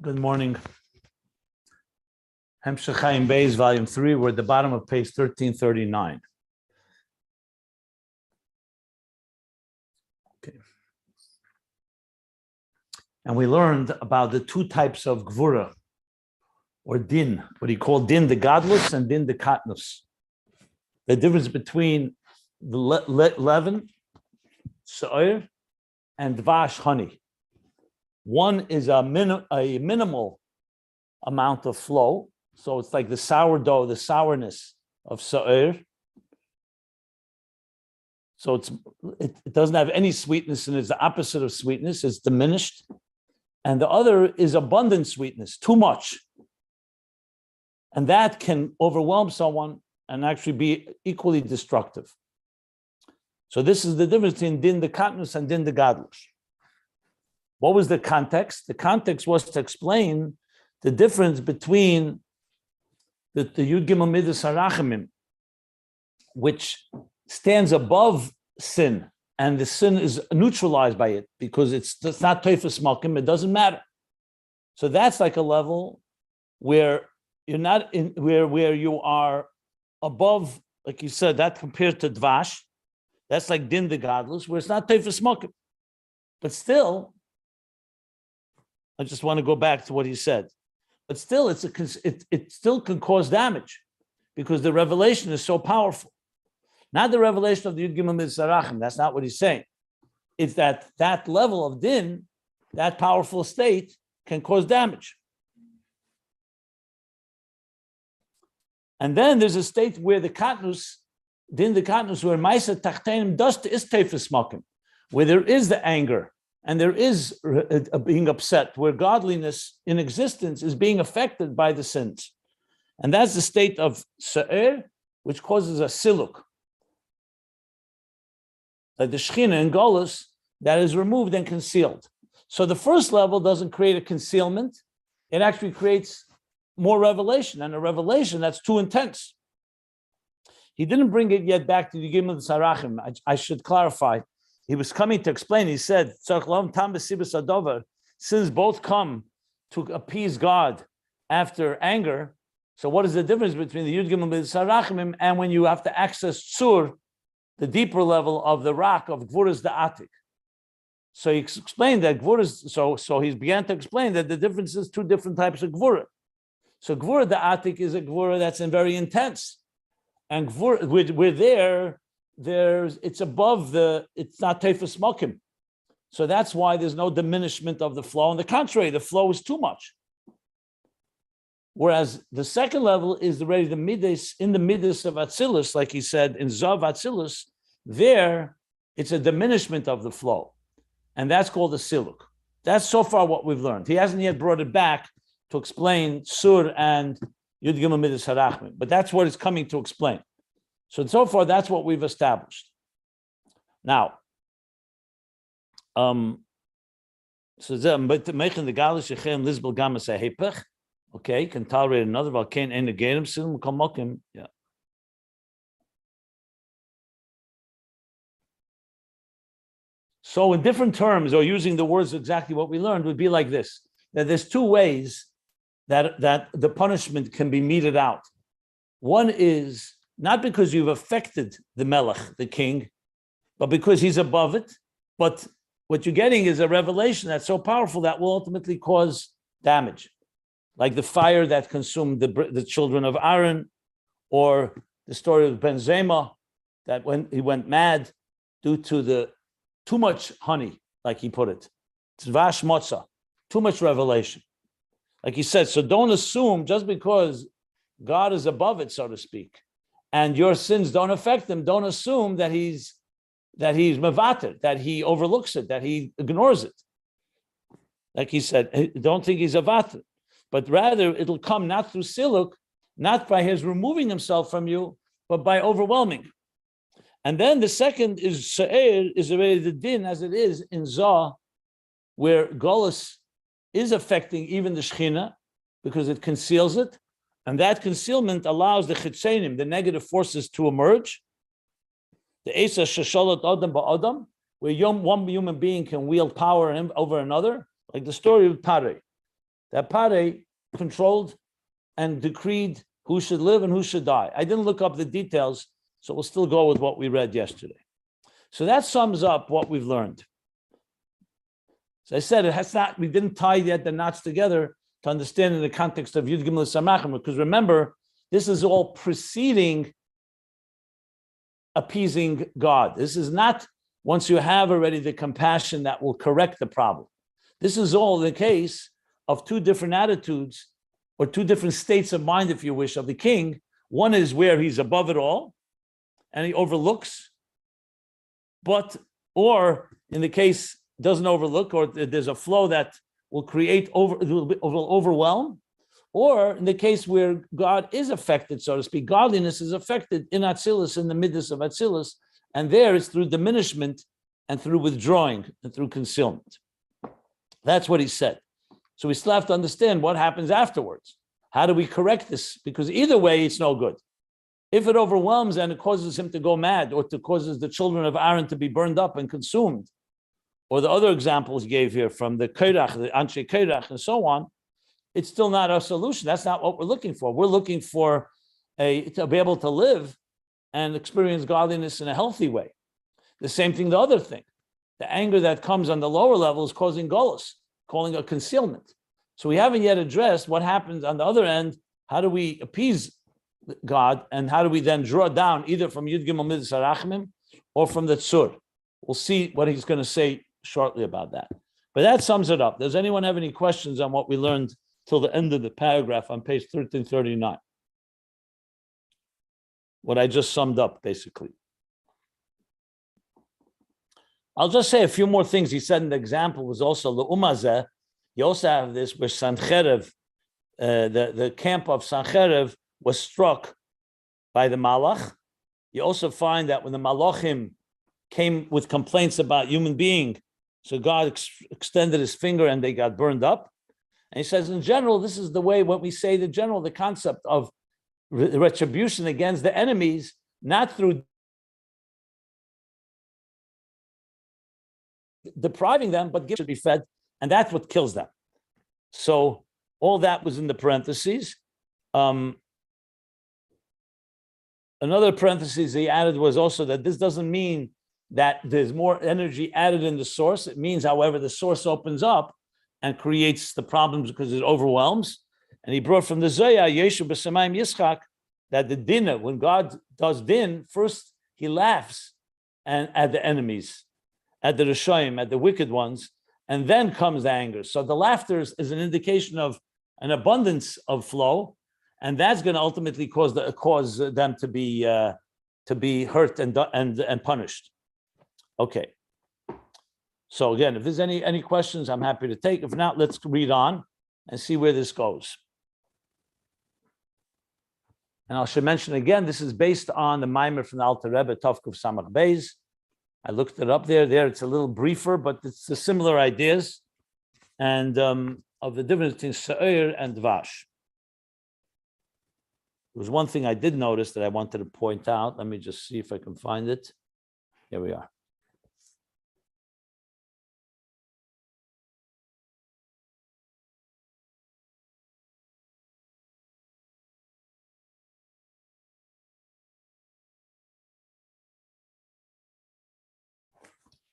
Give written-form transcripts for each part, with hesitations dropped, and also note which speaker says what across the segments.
Speaker 1: Good morning. Ayin Beis, volume 3. We're at the bottom of page 1339. Okay. And we learned about the two types of gvura, or din, what he called din the godless and din the katnus. The difference between the leaven, sa'ir, and dvash, honey. One is a minimal amount of flow. So it's like the sourdough, the sourness of sa'ir. So it doesn't have any sweetness, and it's the opposite of sweetness. It's diminished. And the other is abundant sweetness, too much. And that can overwhelm someone and actually be equally destructive. So this is the difference between din the katnus and din the gadlus. What was the context? The context was to explain the difference between the Yud Gimel Midas Harachamim, which stands above sin, and the sin is neutralized by it because it's not Teifus Malkim, it doesn't matter. So that's like a level where you're not in where you are above, like you said, that compared to Dvash, that's like Din the Godless, where it's not Teifus Malkim. But still, I just want to go back to what he said. But still, it still can cause damage because the revelation is so powerful. Not the revelation of the Yud Gimel Midas Harachamim. That's not what he's saying. It's that level of din, that powerful state, can cause damage. And then there's a state where the katnus, din the katnus, where Maisa Tachtenim is Teifus Malkim, where there is the anger and there is being upset, where godliness in existence is being affected by the sins. And that's the state of sa'ir, which causes a siluk. Like the Shechina in Golus, that is removed and concealed. So the first level doesn't create a concealment, it actually creates more revelation, and a revelation that's too intense. He didn't bring it yet back to the Gimel Sarachim. I should clarify. He was coming to explain. He said, since both come to appease God after anger, so what is the difference between the Yud Gimel Midas Harachamim and when you have to access Tzur, the deeper level of the rock of Gvuras Da'atik? So he explained that Gvuras, so he began to explain that the difference is two different types of Gvura. So Gvura Da'atik is a Gvura that's very intense. And Gvura, we're it's above it's not Teifus Malkim. So that's why there's no diminishment of the flow. On the contrary, the flow is too much. Whereas the second level is already the midas, in the midas of Atzilus, like he said, in Zav Atzilus, there it's a diminishment of the flow. And that's called a siluk. That's so far what we've learned. He hasn't yet brought it back to explain Sur and Yud Gimel Midas Harachamim, but that's what it's coming to explain. So far, that's what we've established. Now, okay, can tolerate another volcano and again yeah. So in different terms, or using the words exactly what we learned, would be like this: that there's two ways that the punishment can be meted out. One is not because you've affected the melech, the king, but because he's above it. But what you're getting is a revelation that's so powerful that will ultimately cause damage. Like the fire that consumed the children of Aaron, or the story of Ben Zema, that when he went mad due to too much honey, like he put it. Tzvash motza, too much revelation. Like he said, so don't assume just because God is above it, so to speak, and your sins don't affect him, don't assume that he's mevater, that he overlooks it, that he ignores it. Like he said, don't think he's a vater, but rather it'll come not through siluk, not by his removing himself from you, but by overwhelming. And then the second is sa'ir, is already the din as it is in Zah, where Golus is affecting even the Shechina because it conceals it. And that concealment allows the chitzenim, the negative forces, to emerge. The Esa Shashalat Adam Ba'adam, where one human being can wield power over another, like the story of Pare. that Pare controlled and decreed who should live and who should die. I didn't look up the details, so we'll still go with what we read yesterday. So that sums up what we've learned. So I said we didn't tie yet the knots together to understand in the context of Yud Gimel Samachim, because remember, this is all preceding appeasing God. This is not once you have already the compassion that will correct the problem. This is all the case of two different attitudes or two different states of mind, if you wish, of the king. One is where he's above it all and he overlooks, or in the case doesn't overlook, or there's a flow that will will overwhelm, or in the case where God is affected, so to speak, godliness is affected in Atzilus, in the midst of Atzilus, and there it's through diminishment and through withdrawing and through concealment. That's what he said. So we still have to understand what happens afterwards. How do we correct this? Because either way, it's no good. If it overwhelms and it causes him to go mad, or it causes the children of Aaron to be burned up and consumed, or the other examples he gave here from the Korach, the Anshe Korach, and so on, it's still not a solution. That's not what we're looking for. We're looking for to be able to live and experience godliness in a healthy way. The same thing, the other thing. The anger that comes on the lower level is causing golus, calling a concealment. So we haven't yet addressed what happens on the other end. How do we appease God, and how do we then draw down either from Yud Gimel Midas Harachmim or from the Tzur? We'll see what he's going to say shortly about that. But that sums it up. Does anyone have any questions on what we learned till the end of the paragraph on page 1339? What I just summed up, basically. I'll just say a few more things. He said in the example was also Le'umazeh. You also have this where Sancherev, the camp of Sancherev was struck by the Malach. You also find that when the Malachim came with complaints about human being, so God extended his finger and they got burned up. And he says, in general, this is the way when we say the concept of retribution against the enemies, not through depriving them, but should be fed, and that's what kills them. So all that was in the parentheses. Another parenthesis he added was also that this doesn't mean that there's more energy added in the source. It means, however, the source opens up and creates the problems because it overwhelms. And he brought from the Zohar, Yeshu b'Shamayim Yischak, that the dinner, when God does din, first he laughs and at the enemies, at the Rishoyim, at the wicked ones, and then comes the anger. So the laughter is an indication of an abundance of flow, and that's going to ultimately cause them to be hurt and punished. Okay. So again, if there's any questions, I'm happy to take. If not, let's read on and see where this goes. And I should mention again, this is based on the Maimer from the Alter Rebbe, Tovkuf Samach Beis. I looked it up there. There, it's a little briefer, but it's the similar ideas and of the difference between Se'ir and Dvash. There was one thing I did notice that I wanted to point out. Let me just see if I can find it. Here we are.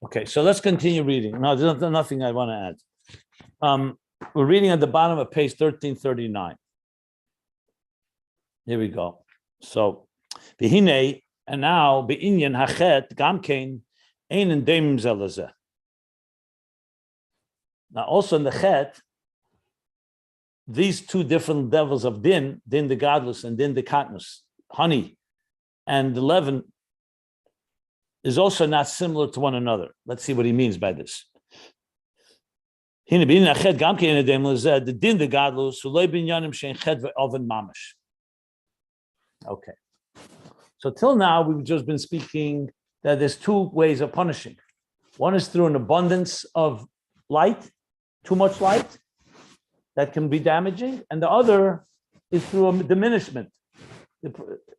Speaker 1: Okay, so let's continue reading. No, there's nothing I want to add. We're reading at the bottom of page 1339. Here we go. So, B'hinei, and now, B'inyan hachet gamkein ein deim zelazeh. Now, also in the chet, these two different levels of din the godless and din the katnus, honey, and the leaven, is also not similar to one another. Let's see what he means by this. The din the godless, okay. So till now, we've just been speaking that there's two ways of punishing. One is through an abundance of light, too much light, that can be damaging, and the other is through a diminishment,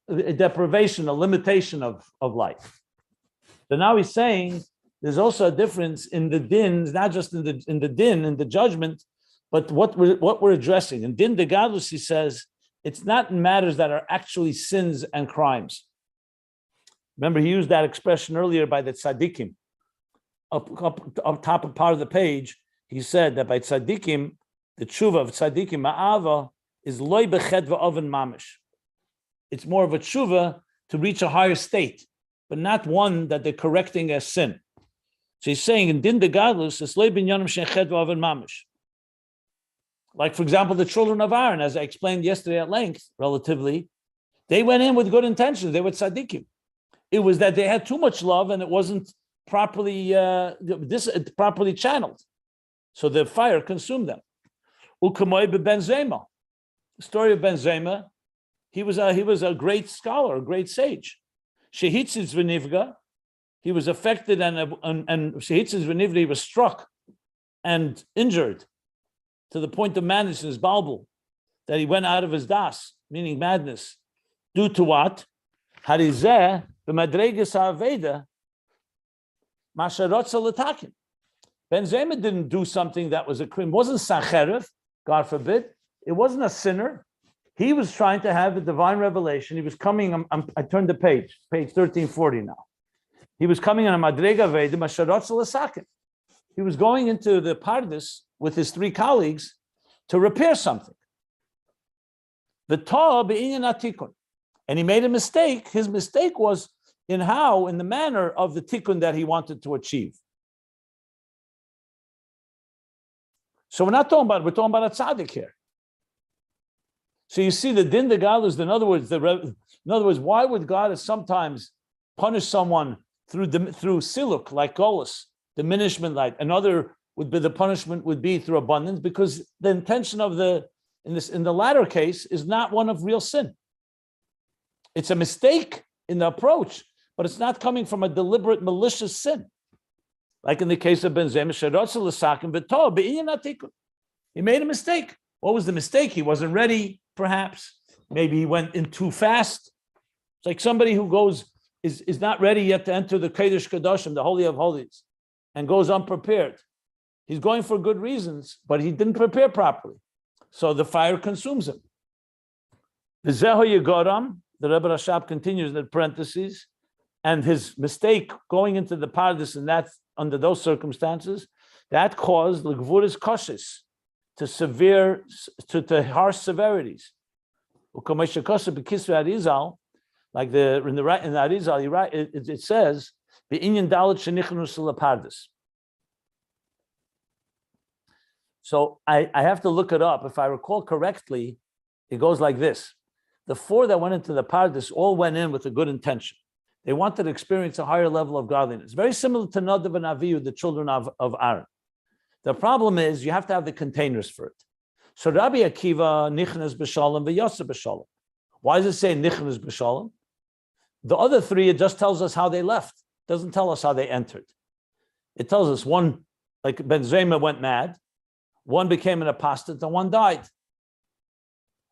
Speaker 1: a deprivation, a limitation of light. So now he's saying there's also a difference in the din, not just in the din, in the judgment, But what we're addressing, and Din de Gadlus, he says, it's not in matters that are actually sins and crimes. Remember, he used that expression earlier by the tzaddikim. Up top of part of the page, he said that by tzaddikim, the tshuva of tzaddikim, ma'ava, is loy bechedva oven mamish. It's more of a tshuva to reach a higher state, but not one that they're correcting as sin. So he's saying in Din de Gadlus, it's loy binyanim shechedva oven mamish. Like, for example, the children of Aaron, as I explained yesterday at length, relatively, they went in with good intentions. They were tzaddikim. It was that they had too much love and it wasn't properly properly channeled. So the fire consumed them. Ukamoy ben Zema. The story of Ben Zema, he was a great scholar, a great sage. Shehitzis v'nivga, he was affected and Shehitzis v'nivga, he was struck and injured to the point of madness in his balbul, that he went out of his das, meaning madness. Due to what? Harizeh b'madregas ha'aveda masharotza l'takin. Ben Zema didn't do something that was a crime. It wasn't sacherev, God forbid. It wasn't a sinner. He was trying to have a divine revelation. He was coming, I turned the page 1340 now. He was coming on a madrega aveda masharotza l'sakin. He was going into the Pardes with his three colleagues to repair something. The Torah be'inyan atikun. And he made a mistake. His mistake was in the manner of the tikkun that he wanted to achieve. So we're talking about a tzaddik here. So you see the din de galus, in other words, why would God sometimes punish someone through siluk, like golus, diminishment, like another would be the punishment would be through abundance, because the intention of in the latter case is not one of real sin. It's a mistake in the approach, but it's not coming from a deliberate malicious sin. Like in the case of Ben Zema, he made a mistake. What was the mistake? He wasn't ready, perhaps. Maybe he went in too fast. It's like somebody who is not ready yet to enter the Kodesh Kodashim, the Holy of Holies, and goes unprepared. He's going for good reasons, but he didn't prepare properly. So the fire consumes him. The Zeho Yegoram, the Rebbe Rashab continues in the parentheses, and his mistake going into the Pardes, and that under those circumstances, that caused L'gvuris Koshes to harsh severities. Like in the Arizal, it says, "Be'inyan dalet shenichnu shel Pardes." So I have to look it up. If I recall correctly, it goes like this. The four that went into the Pardes all went in with a good intention. They wanted to experience a higher level of godliness. Very similar to Nadav and Avihu, the children of Aaron. The problem is you have to have the containers for it. So Rabbi Akiva, nichnas b'shalom v'yosef b'shalom. Why does it say nichnas b'shalom? The other three, it just tells us how they left. It doesn't tell us how they entered. It tells us one, like Ben Zema went mad, one became an apostate, and one died.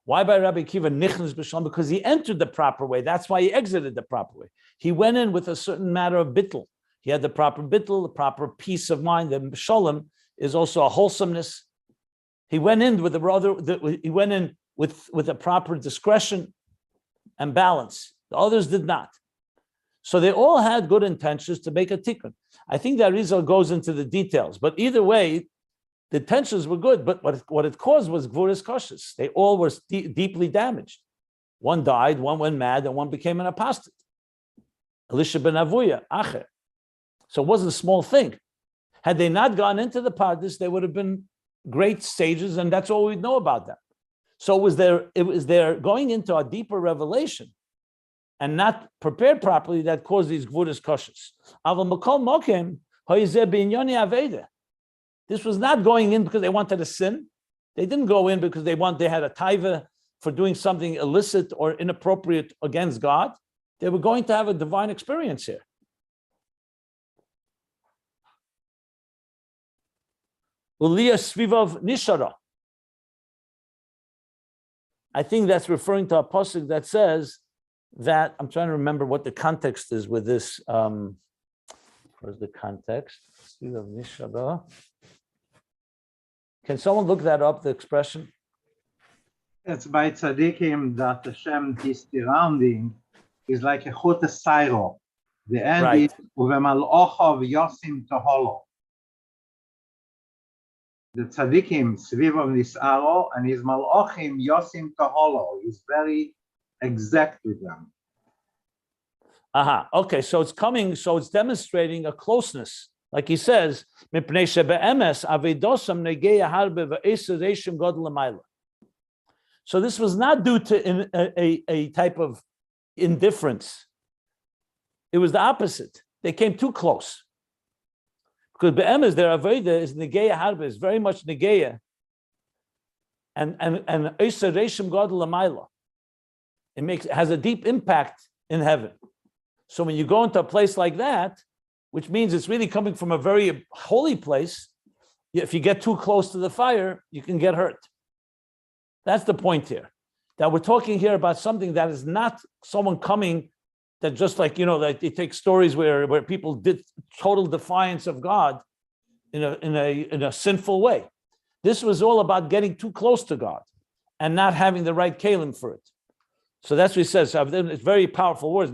Speaker 1: Why by Rabbi Akiva nichnas b'shalom? Because he entered the proper way. That's why he exited the proper way. He went in with a certain matter of bittul. He had the proper bittul, the proper peace of mind. The shalom is also a wholesomeness. He went in with a proper discretion and balance. The others did not. So they all had good intentions to make a tikkun. I think that Arizal goes into the details, but either way, the intentions were good, but what it caused was gvuris koshes. They all were deeply damaged. One died, one went mad, and one became an apostate. Elisha ben Avuya, Acher. So it wasn't a small thing. Had they not gone into the Pardes, they would have been great sages, and that's all we know about them. So it was their going into a deeper revelation and not prepared properly that caused these gvuris koshes. Aval makol mokem hoyzeh b'inyoni aveda. This was not going in because they wanted to sin. They didn't go in because they had a taiva for doing something illicit or inappropriate against God. They were going to have a divine experience here. Uliyah Svivav Nishara. I think that's referring to a pasuk that says that, I'm trying to remember what the context is with this. Where's the context? Svivav Nishara. Can someone look that up, the expression?
Speaker 2: It's by tzaddikim that Hashem, his surrounding, is like a chut sairo. The end
Speaker 1: Right.
Speaker 2: is uvemal'ochov yosim toholo. The tzaddikim svivav nisaro, and his mal'ochim yosim toholo. He's very exact with them.
Speaker 1: Okay, so it's coming, so it's demonstrating a closeness. Like he says, "Mipnei shebe'emes avedosam negeya harbe ve'esereshim god l'mayla." So this was not due to a type of indifference. It was the opposite. They came too close. Because be'emes, their aveda is negeya harbe, is very much negeya. And esereshim god l'mayla. It has a deep impact in heaven. So when you go into a place like that, which means it's really coming from a very holy place, if you get too close to the fire, you can get hurt. That's the point here. That we're talking here about something that is not someone coming that just like, that they take stories where people did total defiance of God in a sinful way. This was all about getting too close to God and not having the right kalim for it. So that's what he says. It's very powerful words.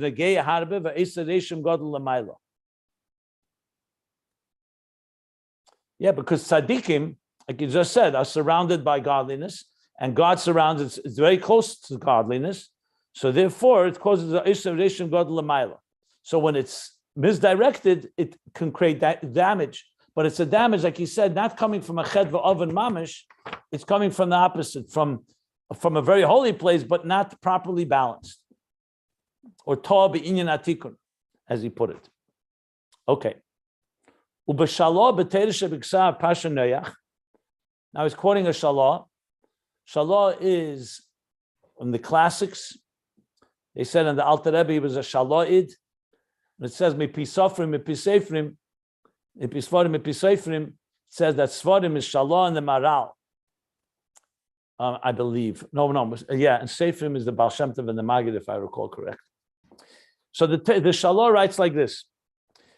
Speaker 1: Yeah, because tzaddikim, like you just said, are surrounded by godliness, and God surrounds it's very close to godliness. So therefore, it causes a isolation god l'mayla. So when it's misdirected, it can create that damage. But it's a damage, like he said, not coming from a ched v'oven mamish. It's coming from the opposite, from a very holy place, but not properly balanced. Or toa be'inyan atikun, as he put it. Okay. Now he's quoting a shalah. Shalah is in the classics. They said in the Alter Rebbe he was a shala'id. It says mipisofrim, mipisefrim, mipisfarim, mipisefrim. It says that svarim is shalah and the maral. I believe. No. Yeah, and Seifrim is the Baal Shem Tov and the Magid, if I recall correct. So the Shalah writes like this.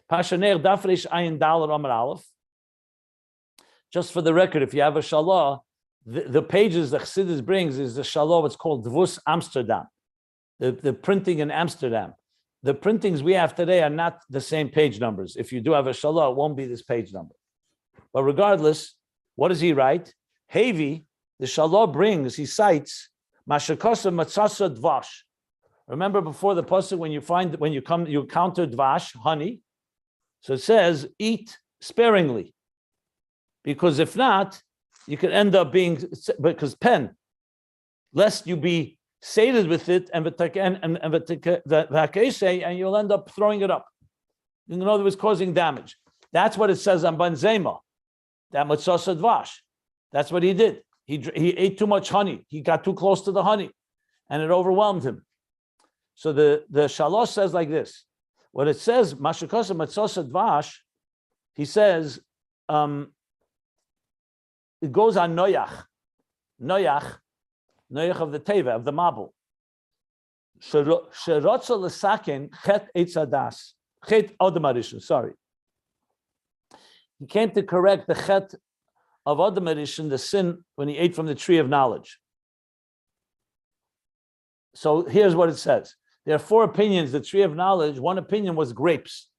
Speaker 1: Pashaner Dafresh Ayin Dalar Amar Aleph. Just for the record, if you have a Shalah, the pages that Chassidus brings is the Shalah, what's called Dvus Amsterdam, the printing in Amsterdam. The printings we have today are not the same page numbers. If you do have a Shalah, it won't be this page number. But regardless, what does he write? Hevi, the Shalah brings, he cites, Mashakasa Matzasa Dvash. Remember before the pasuk when you encounter Dvash, honey. So it says, eat sparingly. Because if not, you could end up being, because pen, lest you be sated with it and you'll end up throwing it up. In other words, causing damage. That's what it says on Banzema, that Matzasa Dvash. That's what he did. He ate too much honey. He got too close to the honey, and it overwhelmed him. So the Shalah says like this. What it says, Mashakasa Matzasa Dvash, he says, it goes on Noach of the Teva, of the Mabul. Sherotza l'saken chet eitzadas, chet Adam Harishon, sorry. He came to correct the chet of Adam Harishon, the sin when he ate from the tree of knowledge. So here's what it says. There are four opinions, the tree of knowledge. One opinion was grapes.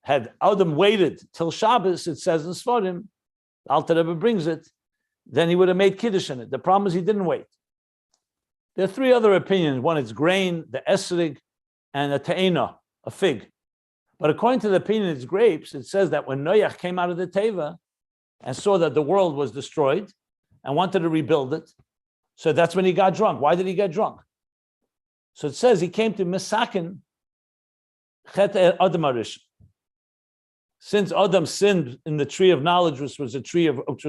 Speaker 1: Had Adam waited till Shabbos, it says in Sfarim, the Alter Rebbe brings it, then he would have made Kiddush in it. The problem is he didn't wait. There are three other opinions. One is grain, the esrig, and a ta'ina, a fig. But according to the opinion it's grapes, it says that when Noach came out of the Teva and saw that the world was destroyed and wanted to rebuild it, so that's when he got drunk. Why did he get drunk? So it says he came to Misakin Chet Adam Harishon. Since Adam sinned in the tree of knowledge, which was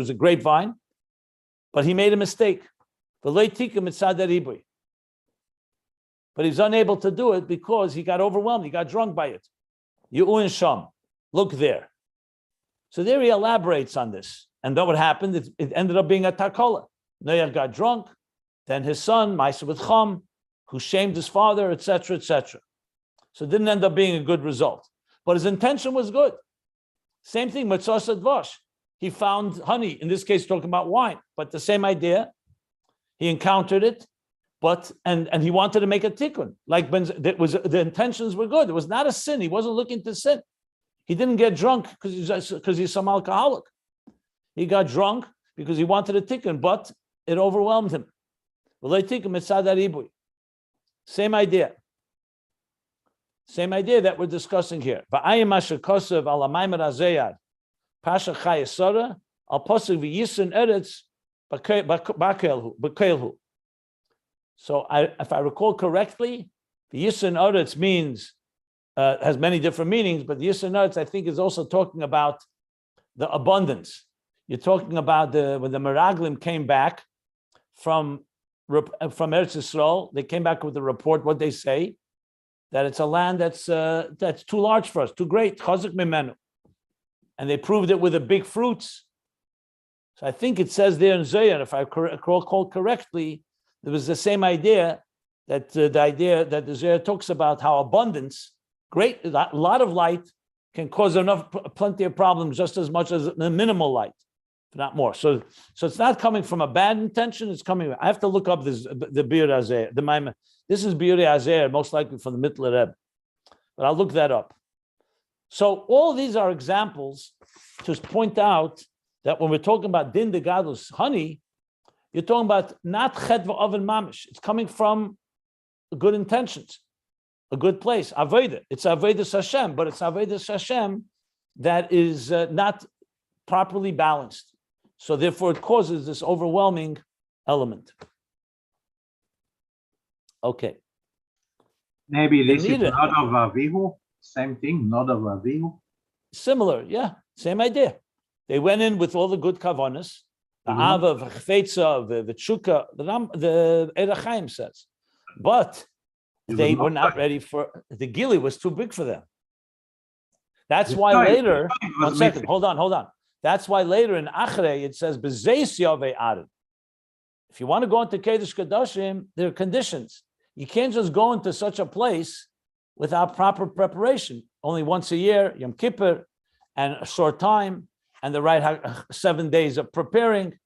Speaker 1: a grapevine, but he made a mistake. But he's unable to do it because he got overwhelmed. He got drunk by it. Yu'un Sham, look there. So there he elaborates on this. And then what happened? It ended up being a takola. Noach got drunk, then his son, Maisa with Cham, who shamed his father, etc., etc. So it didn't end up being a good result. But his intention was good. Same thing, Matzasa Dvash. he found honey. In this case, talking about wine, but the same idea. He encountered it, but and he wanted to make a tikkun. Like when the intentions were good. It was not a sin. He wasn't looking to sin. He didn't get drunk because he's some alcoholic. He got drunk because he wanted a tikkun, but it overwhelmed him. Same idea. Same idea that we're discussing here. Pasha Chayesora al Posig v'Yisun Eretz Bakelhu. So if I recall correctly, the Yisun Eretz means has many different meanings, but the Yisun Eretz I think is also talking about the abundance. You're talking about when the Meraglim came back from Eretz Yisrael, they came back with a report. What they say, that it's a land that's too large for us, too great, Chazak Mimenu, and they proved it with the big fruits. So I think it says there in Zohar, if I recall correctly, there was the same idea that the idea that the Zohar talks about how abundance, a lot of light, can cause plenty of problems just as much as the minimal light, if not more. So it's not coming from a bad intention. It's coming. I have to look up the Biur Hazer. This is Biur Hazer, most likely from the Mittler Rebbe, but I'll look that up. So all these are examples to point out that when we're talking about din de gadlus, honey, you're talking about not chedva oven mamish. It's coming from good intentions, a good place. Avodah. It's avodas Hashem, but it's avodas Hashem that is not properly balanced. So therefore, it causes this overwhelming element. Okay.
Speaker 2: Maybe this is Nadav Avihu. Same thing, Nadav Avihu.
Speaker 1: Similar, yeah, same idea. They went in with all the good kavanas, the Ava, the Chfetza, the Tshuka, the Erechaim says. But they were not ready for, the Gili was too big for them. That's why later, one second, hold on. That's why later in Achrei it says, B'zeis Yaveh Arid. If you want to go into Kedesh Kedoshim, there are conditions. You can't just go into such a place without proper preparation. Only once a year, Yom Kippur, and a short time, and the right 7 days of preparing.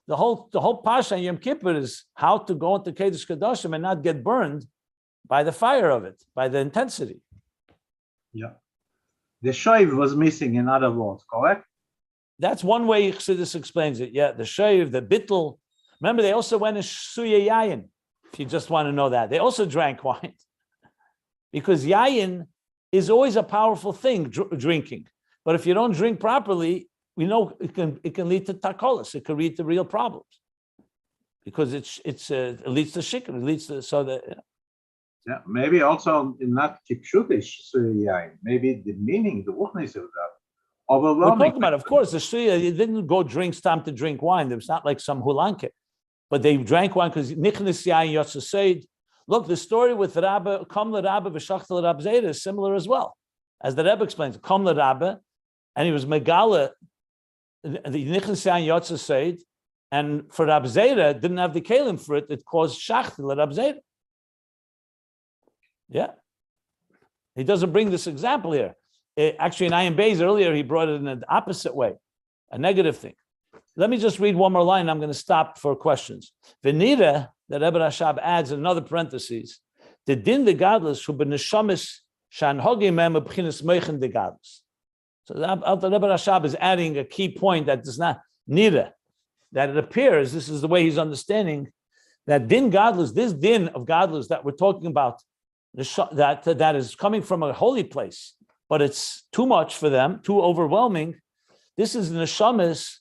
Speaker 1: The whole Pasha Yom Kippur is how to go into Kedesh Kedoshim and not get burned by the fire of it, by the intensity.
Speaker 2: Yeah. The shoiv was missing, in other words, correct?
Speaker 1: That's one way Chassidus explains it. Yeah, the shoiv, the bittul. Remember, they also went in Suya Yayin, if you just want to know that. They also drank wine. Because Yayin is always a powerful thing, drinking. But if you don't drink properly, we know it can lead to takolis. It can lead to real problems. Because it leads to shikr. It leads to, so that...
Speaker 2: Yeah, maybe also not kipshutish Suya. Maybe the meaning, the ruchnis of that. Overwhelming.
Speaker 1: We're talking about, of course, the Suya, they didn't go drink, time to drink wine. It was not like some hulanke. But they drank wine because nichnis yayin yotza seid. Look, the story with Rabbe, Kam l'Rabbe v'shachta l'Rab Zera is similar as well. As the Rebbe explains, Kam l'Rabbe, and he was megala, the nichnis yayin yotza seid, and for Rab Zera, didn't have the kalim for it, it caused shachta l'Rab Zera. Yeah. He doesn't bring this example here. Actually, in Ayin Beis earlier, he brought it in an opposite way, a negative thing. Let me just read one more line. I'm going to stop for questions. Venira, that Rebbe Rashab adds in another parentheses, the din de gadlus who beneshamis shan hogim mem b'chinas meichen de gadlus. So the Rebbe Rashab is adding a key point that does not nira, that it appears, this is the way he's understanding, that din gadlus, this din of gadlus that we're talking about, that is coming from a holy place, but it's too much for them, too overwhelming. This is the neshamis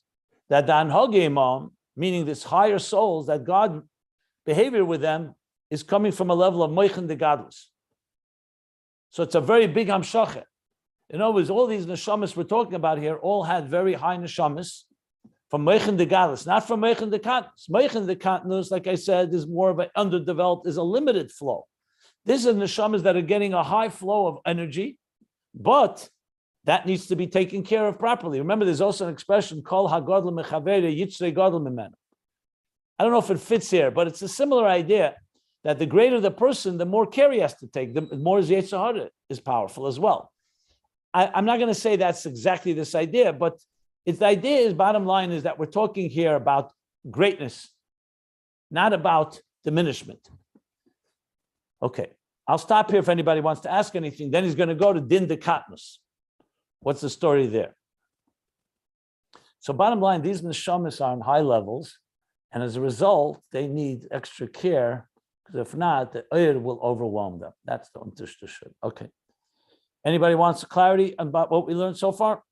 Speaker 1: that the anhogim, meaning this higher souls, that God behavior with them is coming from a level of moichen de gadlus. So it's a very big hamshachet. In other words, all these neshamis we're talking about here all had very high neshamis from moichen de gadlus, not from moichen de katnus. Moichen de katnus, like I said, is more of an underdeveloped, is a limited flow. These are neshamas that are getting a high flow of energy, but that needs to be taken care of properly. Remember, there's also an expression called hagadol mechavere yitzrei gadol mimenu. I don't know if it fits here, but it's a similar idea that the greater the person, the more care he has to take, the more his Yetzer Hara is powerful as well. I'm not going to say that's exactly this idea, but It's the idea is, bottom line is that we're talking here about greatness, not about diminishment. Okay, I'll stop here if anybody wants to ask anything. Then he's going to go to din de katnus. What's the story there? So bottom line, these neshamas are on high levels, and as a result, they need extra care, because if not, the oyer will overwhelm them. That's the unterstützung. Okay. Anybody wants clarity about what we learned so far?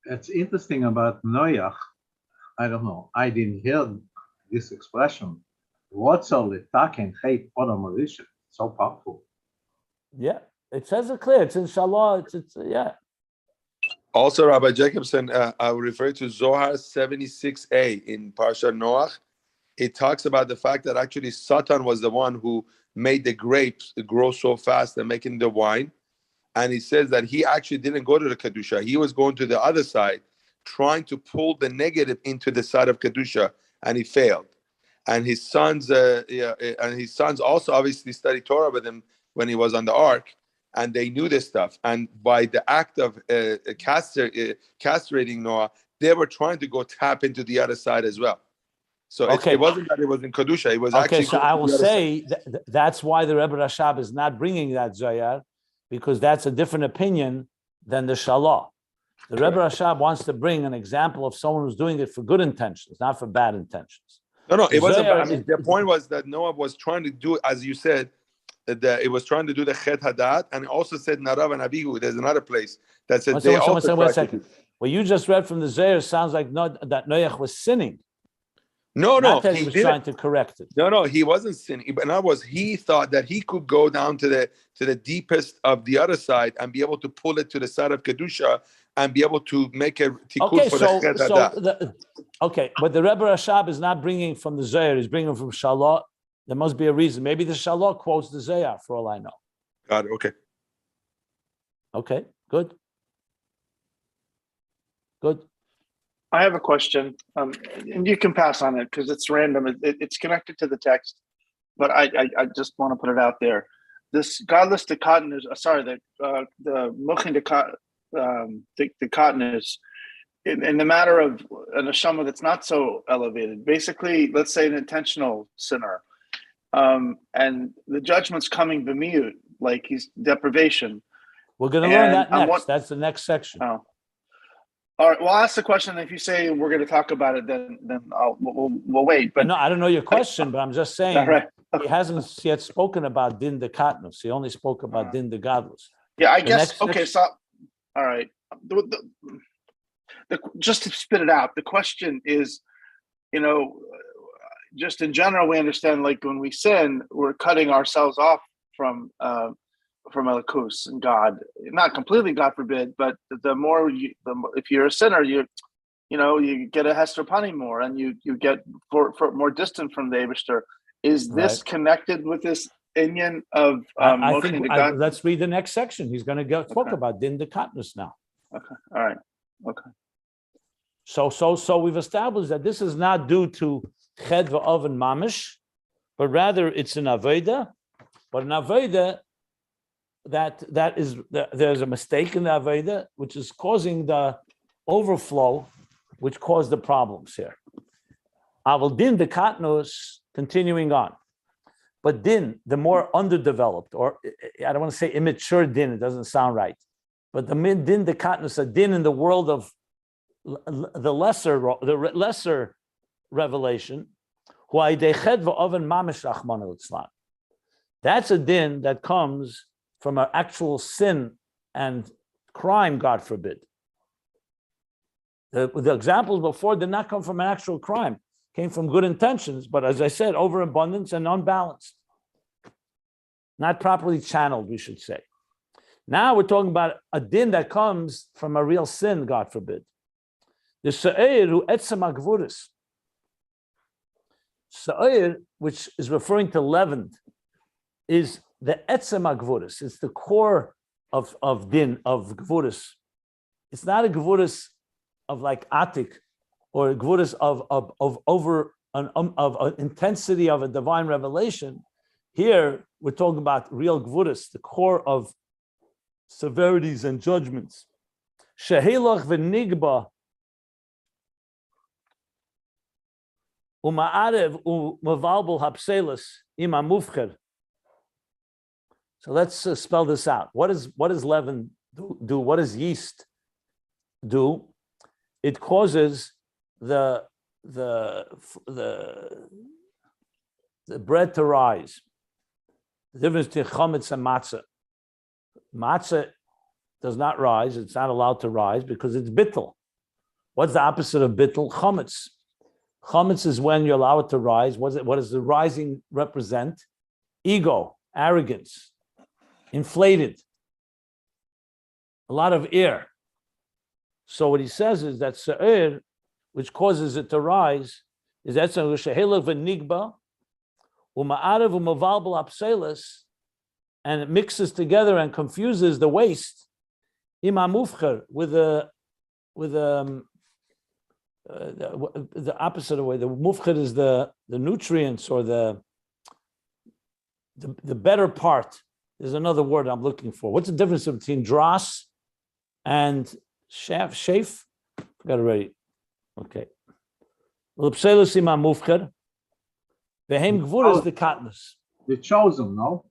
Speaker 2: It's interesting about Noach. I don't know. I didn't hear this expression. What's all the talking? Hey, Mauritius. So powerful.
Speaker 1: Yeah, it says it clear. It's inshallah. It's yeah.
Speaker 3: Also, Rabbi Jacobson, I would refer to Zohar 76a in Parsha Noach. It talks about the fact that actually Satan was the one who made the grapes grow so fast and making the wine. And he says that he actually didn't go to the Kedusha. He was going to the other side, trying to pull the negative into the side of Kedusha, and he failed. And his sons, also obviously studied Torah with him when he was on the ark, and they knew this stuff. And by the act of castrating Noah, they were trying to go tap into the other side as well. So it wasn't that it was in Kedusha. It was actually.
Speaker 1: So I will say that's why the Rebbe Rashab is not bringing that Zayar, because that's a different opinion than the Shalah. The Rebbe Rashab wants to bring an example of someone who's doing it for good intentions, not for bad intentions.
Speaker 3: No, it wasn't. I mean, the point was that Noah was trying to do, as you said, that it was trying to do the Chet Hadat, and it also said Narav and Abihu. There's another place that said they also.
Speaker 1: Wait a second. What you just read from the Zayar sounds like that Noach was sinning.
Speaker 3: No,
Speaker 1: that he was trying to correct it.
Speaker 3: No, he wasn't sinning. But that was, he thought that he could go down to the deepest of the other side and be able to pull it to the side of Kedusha and be able to make a tikkun for the Chet Hadat.
Speaker 1: But the Rebbe Rashab is not bringing from the Zayar. He's bringing from Shalah. There must be a reason. Maybe the Shalah quotes the Zayar, for all I know.
Speaker 3: Got it. Okay.
Speaker 1: Okay, good. Good.
Speaker 4: I have a question, and you can pass on it because it's random. It's connected to the text, but I just want to put it out there. This godless dichotomy is the mochin dichotomy is in the matter of a neshama that's not so elevated. Basically, let's say an intentional sinner, and the judgment's coming b'miut, like he's deprivation.
Speaker 1: We're going to learn that next. That's the next section.
Speaker 4: Oh. All right. Well, I'll ask the question. If you say we're going to talk about it, then we'll wait. But
Speaker 1: no, I don't know your question, but I'm just saying
Speaker 4: right.
Speaker 1: He hasn't yet spoken about din de katnus. He only spoke about din de godless.
Speaker 4: Yeah, I guess. Okay, so all right. Just to spit it out, the question is, just in general, we understand like when we sin, we're cutting ourselves off from Elikus and God, not completely, God forbid, but if you're a sinner, you get a Hester Pani more, and you get for more distant from the Eibishter. Is this connected with this inyan of
Speaker 1: I think let's read the next section. He's going to talk about din de katnus now.
Speaker 4: Okay, all right, okay.
Speaker 1: So we've established that this is not due to ched v'oven mamish, but rather it's an avoda, but an avoda there's a mistake in the Aveda, which is causing the overflow, which caused the problems here. Aval din de katnus, continuing on. But din, the more underdeveloped, or I don't want to say immature din, it doesn't sound right. But the din de katnus, a din in the world of the lesser revelation, that's a din that comes from an actual sin and crime, God forbid. The examples before did not come from an actual crime, came from good intentions, but as I said, overabundance and unbalanced. Not properly channeled, we should say. Now we're talking about a din that comes from a real sin, God forbid. The Sa'ir hu etzem ha'gvuris. Sa'ir, which is referring to leavened, is the etzem ha'gvuris. It's the core of din, of gvuris. It's not a gvuris of like atik, or a gvuris of intensity of a divine revelation. Here we're talking about real gvuris, the core of severities and judgments. Shehelach v'nigba Uma'arev u'mavalbul hapselis ima mufcher. So let's spell this out. What does leaven do? What does yeast do? It causes the bread to rise. The difference between chametz and matzah. Matzah does not rise. It's not allowed to rise because it's bittul. What's the opposite of bittul? Chametz. Chametz is when you allow it to rise. What does the rising represent? Ego, arrogance, inflated, a lot of air. So what he says is that sa'ir, which causes it to rise, is that shehelav v'nigba uma'arav u'mavalbal apselis, and it mixes together and confuses the waste ima mufcher with the opposite of way. The mufcher is the nutrients or the better part. There's another word I'm looking for. What's the difference between dras and shaf? Got it ready. Okay. L'pselos ima mufcher. Vehem gvur is the katnus.
Speaker 2: The chosen, no?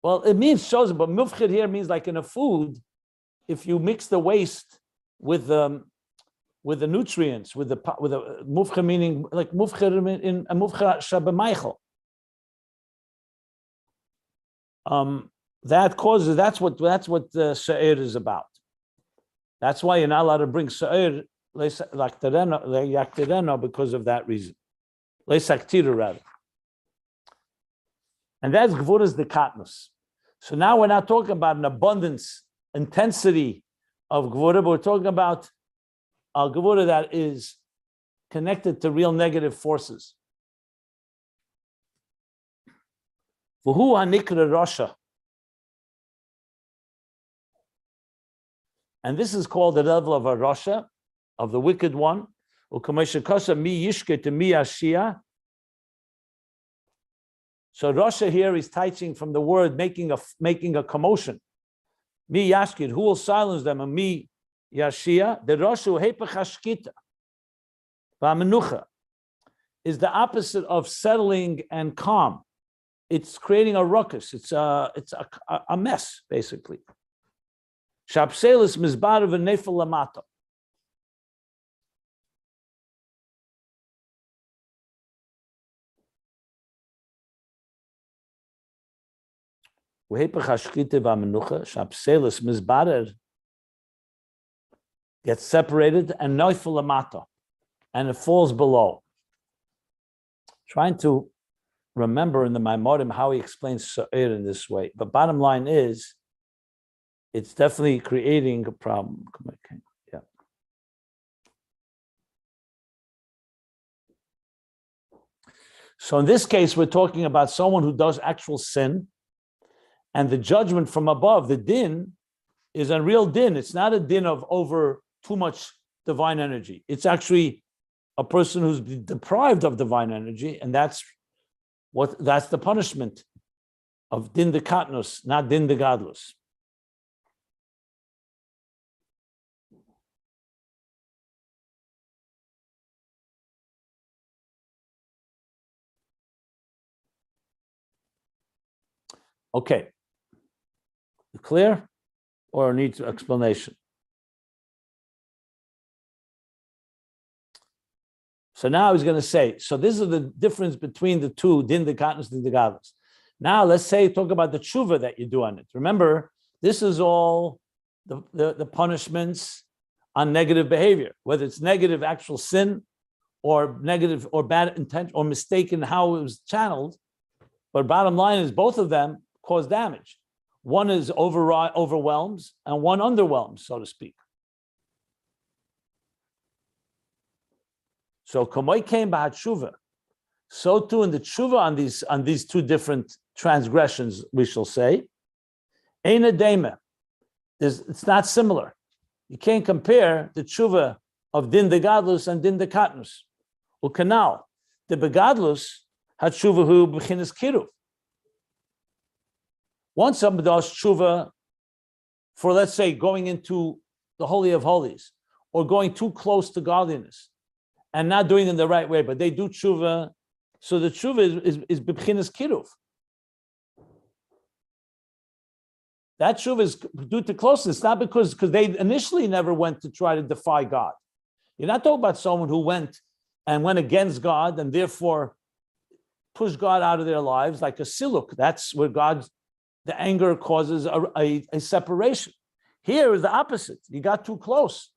Speaker 1: Well, it means chosen, but mufcher here means like in a food, if you mix the waste with the nutrients, with the mufcher, meaning like mufcher in a mufcher shabameichel. That's what the sa'ir is about. That's why you're not allowed to bring sa'ir yaktireno because of that reason. Leisaktira rather. And that's gvuras the katnus. So now we're not talking about an abundance, intensity of gvura, but we're talking about a gvura that is connected to real negative forces. V'hu hanikra rasha. And this is called the level of a rasha, of the wicked one. U'kamesha kasa mi yishke to mi ashia. So rasha here is teaching from the word making a commotion. Mi yashkid, who will silence them? And mi yashia. The rasha hepech hashkita. V'amenucha is the opposite of settling and calm. It's creating a ruckus. It's a mess, basically. Shapselis mizbar v'nefel lamata. V'hepech hashkita v'amenucha. Shapselis mizbar gets separated and nefel lamata, and it falls below. Trying to remember in the Maimorim how he explains sa'ir in this way. But bottom line is, it's definitely creating a problem. Yeah. So in this case, we're talking about someone who does actual sin, and the judgment from above, the din, is a real din. It's not a din of over too much divine energy. It's actually a person who's deprived of divine energy, and that's the punishment of din de katnus, not din de gadlus. Okay. Clear? Or needs explanation? So now he's going to say, so this is the difference between the two, din de katnus, din de gadlus. Now let's talk about the teshuva that you do on it. Remember, this is all the punishments on negative behavior, whether it's negative actual sin or negative or bad intent or mistaken how it was channeled. But bottom line is both of them cause damage. One is overwhelms and one underwhelms, so to speak. So kamoi came by tshuva. So too in the tshuva on these two different transgressions, we shall say, eina dema. It's not similar. You can't compare the tshuva of din de gadlus and din de katnus. Ukanal, the begadlus had tshuva hu b'chinas kiruv. Once somebody does tshuva for, let's say, going into the Holy of Holies or going too close to godliness, and not doing it in the right way, but they do tshuva. So the tshuva is b'bchinas kiruv. That tshuva is due to closeness, not because they initially never went to try to defy God. You're not talking about someone who went against God and therefore pushed God out of their lives like a siluk. That's where the anger causes a separation. Here is the opposite. You got too close.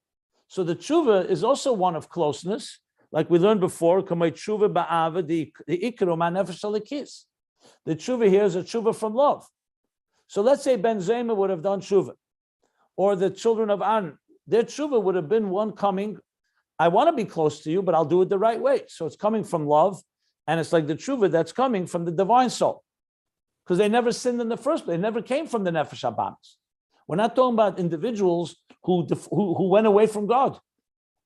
Speaker 1: So the tshuva is also one of closeness, like we learned before. The tshuva here is a tshuva from love. So let's say Ben Zema would have done tshuva, or the children of An, their tshuva would have been one coming, I want to be close to you, but I'll do it the right way. So it's coming from love, and it's like the tshuva that's coming from the divine soul, because they never sinned in the first place. They never came from the nefesh habamis. We're not talking about individuals who went away from God.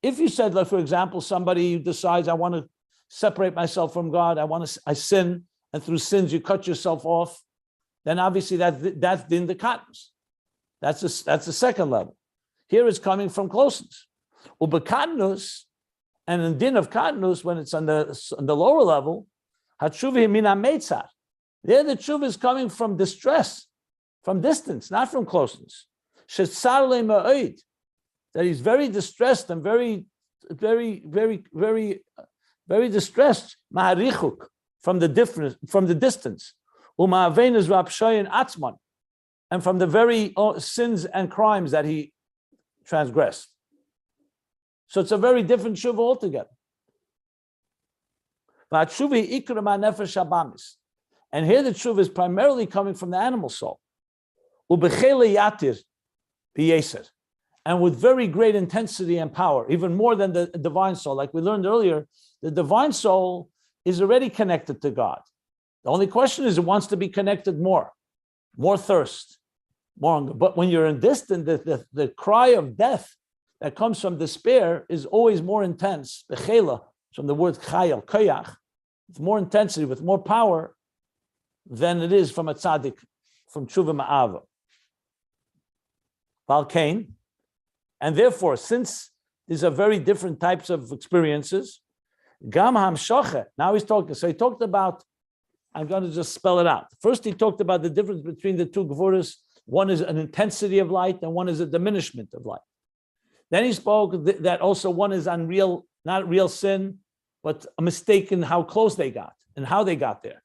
Speaker 1: If you said, like, for example, somebody decides, I want to separate myself from God, I sin, and through sins you cut yourself off, then obviously that's din the katnus. That's the second level. Here it's coming from closeness. Ubekatnus, and in din of katnus, when it's on the lower level, hatshuva mina meitzar. There the tshuva is coming from distress, from distance, not from closeness. Shetzar le ma'od, that he's very distressed and very, very, very, very, very distressed. Ma'arichuk, from the distance. Uma'avein rapshayin atzman, and from the very sins and crimes that he transgressed. So it's a very different tshuva altogether. And here the tshuva is primarily coming from the animal soul. And with very great intensity and power, even more than the divine soul. Like we learned earlier, the divine soul is already connected to God. The only question is it wants to be connected more thirst, more hunger. But when you're in distance, the cry of death that comes from despair is always more intense. Bechela, from the word chayel, koyach, with more intensity, with more power than it is from a tzaddik, from tshuva ma'ava. Valkain. And therefore, since these are very different types of experiences, gam hamshoche, now he's talking, so he talked about, I'm going to just spell it out. First, he talked about the difference between the two gevuras. One is an intensity of light, and one is a diminishment of light. Then he spoke that also one is unreal, not real sin, but a mistake in how close they got and how they got there.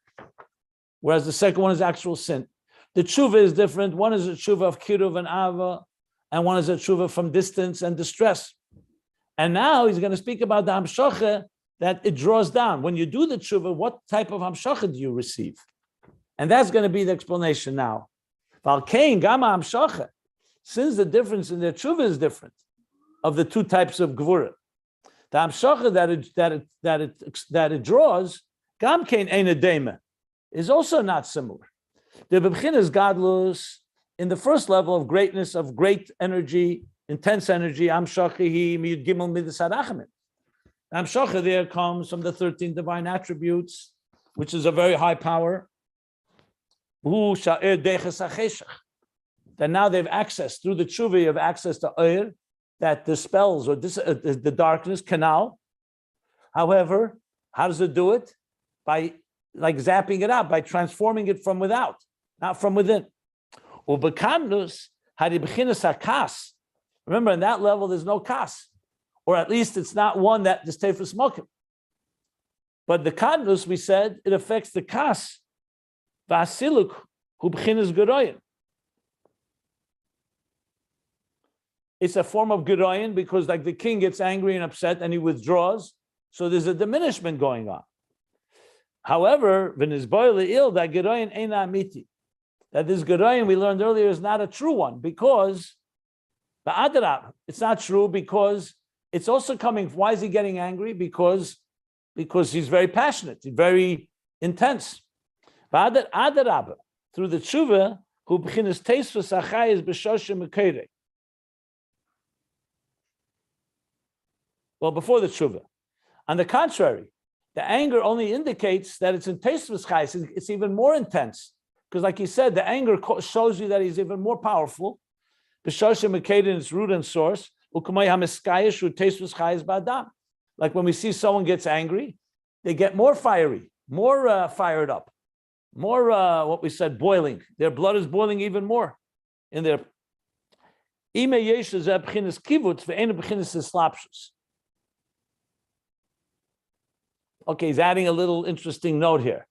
Speaker 1: Whereas the second one is actual sin. The tshuva is different. One is a tshuva of kiruv and ava, and one is a tshuva from distance and distress. And now he's going to speak about the hamshoche, that it draws down. When you do the tshuva, what type of hamshoche do you receive? And that's going to be the explanation now. Valkein gama hamshoche, since the difference in their tshuva is different, of the two types of gvura, the hamshoche that it draws, gamkein ein edema, is also not similar. The b'chinas gadlus, in the first level of greatness, of great energy, intense energy, hamshoche hi miyud gimel midas harachamim. Hamshocha there comes from the 13 divine attributes, which is a very high power. That now they've access, through the tshuva, you have access to oir, that dispels or the darkness, canal. However, how does it do it? By like zapping it out, by transforming it from without, not from within. Remember, in that level, there's no kas. Or at least it's not one that is tefus mokim. But the kadnus, we said, it affects the kas. Vasiluk hu b'chinas geroyin. It's a form of geroyin because, like, the king gets angry and upset and he withdraws. So there's a diminishment going on. However, v'nizboy le'il, that geroyin eina amiti. That this geroyin we learned earlier is not a true one because ba'adrab, it's not true because it's also coming. Why is he getting angry? Because he's very passionate, he's very intense. Adarab, through the tshuva, who b'chinas teisvus achayis b'shoshim mekere. Well, before the tshuva. On the contrary, the anger only indicates that it's in teisvus chayis. It's even more intense because, like he said, the anger shows you that he's even more powerful. B'shoshim mekere in its root and source. That Like when we see someone gets angry, they get more fiery, more fired up, more what we said, boiling. Their blood is boiling even more in their. Okay, he's adding a little interesting note here.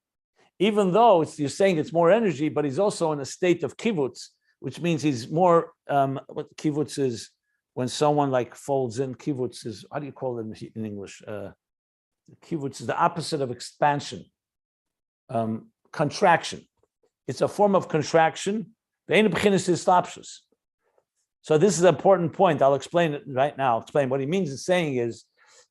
Speaker 1: Even though you're saying it's more energy, but he's also in a state of kivutz, which means he's more. What kivutz is when someone like folds in. Kivutz is, how do you call it in English? Kivutz is the opposite of expansion. Contraction. It's a form of contraction. So this is an important point. I'll explain it right now. I'll explain what he means in saying is